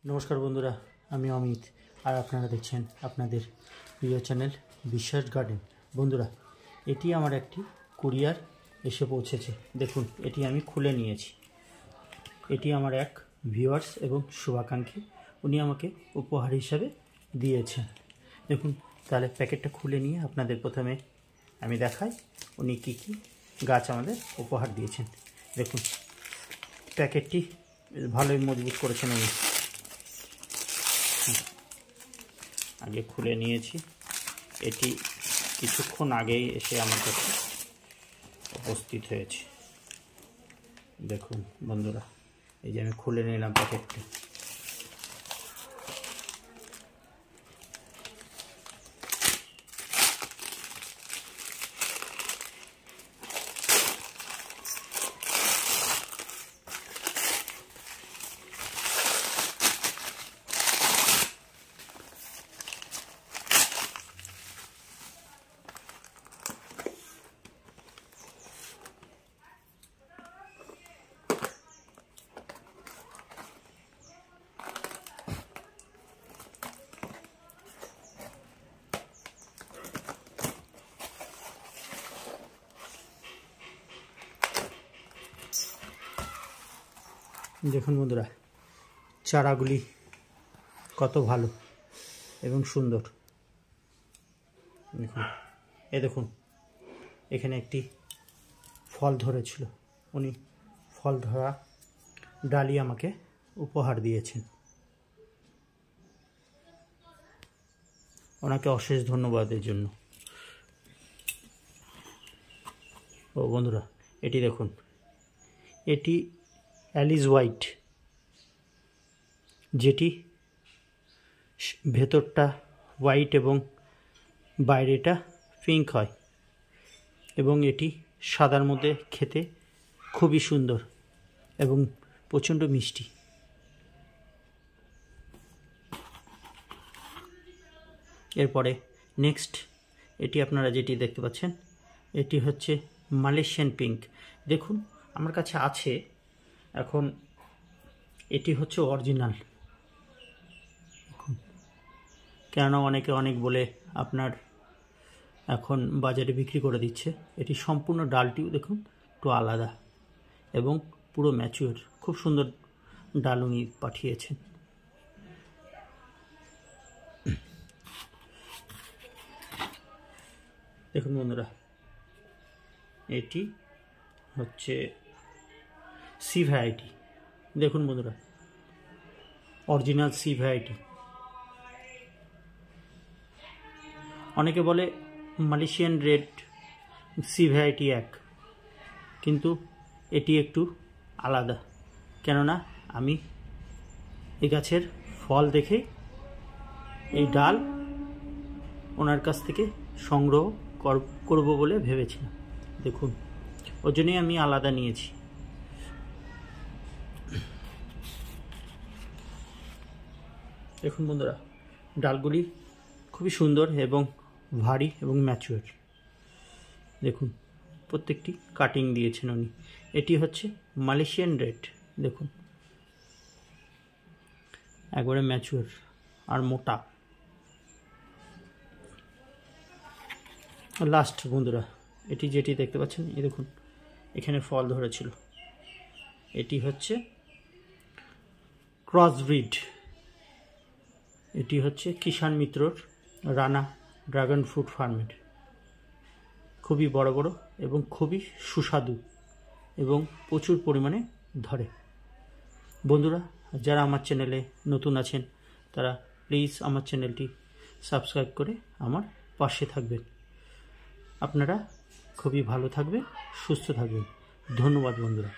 নমস্কার বন্ধুরা, আমি অমিত আর আপনারা দেখছেন আপনাদের প্রিয় চ্যানেল বিশ্বাস গার্ডেন। বন্ধুরা, এটি আমার একটি কুরিয়ার এসে পৌঁছেছে। দেখুন, এটি আমি খুলে নিয়েছি। এটি আমার এক ভিউয়ার্স এবং শুভাকাঙ্ক্ষী, উনি আমাকে উপহার হিসাবে দিয়েছেন। দেখুন, তাহলে প্যাকেটটা খুলে নিয়ে আপনাদের প্রথমে আমি দেখাই উনি কী কী গাছ আমাদের উপহার দিয়েছেন। দেখুন, প্যাকেটটি ভালোই মজবুত করেছেন উনি। আগে খুলে নিয়েছি, এটি কিছুক্ষণ আগেই এসে আমার কাছে উপস্থিত হয়েছে। দেখুন বন্ধুরা, এই যে আমি খুলে নিলাম প্যাকেটটি। দেখুন বন্ধুরা, চারাগুলি কত ভালো এবং সুন্দর। দেখুন, দেখুন, এখানে একটি ফল ধরেছিল, উনি ফল ধরা ডালি আমাকে উপহার দিয়েছেন। ওনাকে অশেষ ধন্যবাদের জন্য। ও বন্ধুরা, এটি দেখুন, এটি অ্যালিস হোয়াইট, যেটি ভেতরটা হোয়াইট এবং বাইরেটা পিঙ্ক হয়, এবং এটি সাদার মধ্যে খেতে খুবই সুন্দর এবং প্রচণ্ড মিষ্টি। এরপরে নেক্সট এটি আপনারা যেটি দেখতে পাচ্ছেন, এটি হচ্ছে মালয়েশিয়ান পিঙ্ক। দেখুন, আমার কাছে আছে এখন, এটি হচ্ছে অরিজিনাল। কেননা অনেকে অনেক বলে আপনার এখন বাজারে বিক্রি করে দিচ্ছে। এটি সম্পূর্ণ ডালটিও দেখুন একটু আলাদা এবং পুরো ম্যাচিওর, খুব সুন্দর ডাল উনি পাঠিয়েছেন। দেখুন বন্ধুরা, এটি হচ্ছে সি ভ্যারাইটি। দেখুন বন্ধুরা, অরিজিনাল সি ভ্যারাইটি। অনেকে বলে মালয়েশিয়ান রেড সি ভ্যারাইটি এক, কিন্তু এটি একটু আলাদা। কেননা আমি এই গাছের ফল দেখে এই ডাল ওনার কাছ থেকে সংগ্রহ করব বলে ভেবেছিলাম। দেখুন, ওই জন্যই আমি আলাদা নিয়েছি। দেখুন বন্ধুরা, ডালগুলি খুবই সুন্দর এবং ভারী এবং ম্যাচিওর। দেখুন, প্রত্যেকটি কাটিং দিয়েছেন উনি। এটি হচ্ছে মালয়েশিয়ান রেড। দেখুন, একবারে ম্যাচিওর আর মোটা। লাস্ট বন্ধুরা, এটি যেটি দেখতে পাচ্ছেন, এই দেখুন, এখানে ফল ধরেছিল। এটি হচ্ছে ক্রসব্রিড। এটি হচ্ছে কিষাণ মিত্রর রানা ড্রাগন ফ্রুট ফার্মের। খুবই বড় বড় এবং খুবই সুস্বাদু এবং প্রচুর পরিমাণে ধরে। বন্ধুরা, যারা আমার চ্যানেলে নতুন আছেন তারা প্লিজ আমার চ্যানেলটি সাবস্ক্রাইব করে আমার পাশে থাকবেন। আপনারা খুবই ভালো থাকবেন, সুস্থ থাকবেন। ধন্যবাদ বন্ধুরা।